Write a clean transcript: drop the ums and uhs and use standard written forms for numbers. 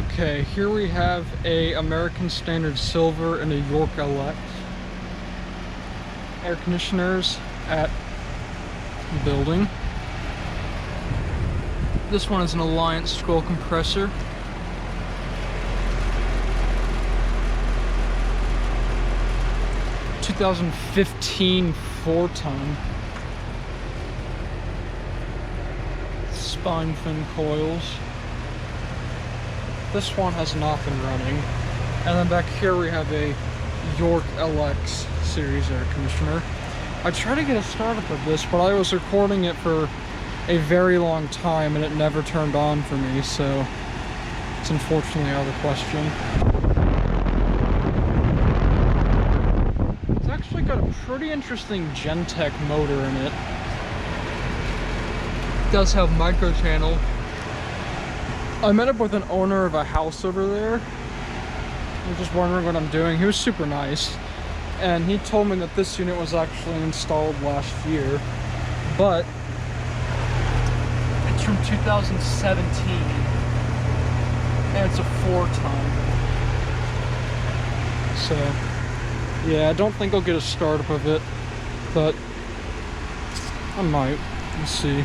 Okay, here we have a American Standard Silver and a York Elect. Air conditioners at the building. This one is an Alliance scroll compressor. (2015) 4-ton. Spine fin coils. This one has not been running. And then back here we have a York LX series air conditioner. I tried to get a startup of this, but I was recording it for a very long time and it never turned on for me, so it's unfortunately out of the question. It's actually got a pretty interesting Gentech motor in it. It does have micro channel. I met up with an owner of a house over there. I'm just wondering what I'm doing. He was super nice. And he told me that this unit was actually installed last year. But it's from 2017. And it's a 4-ton. So, yeah, I don't think I'll get a startup of it. But I might. We'll see.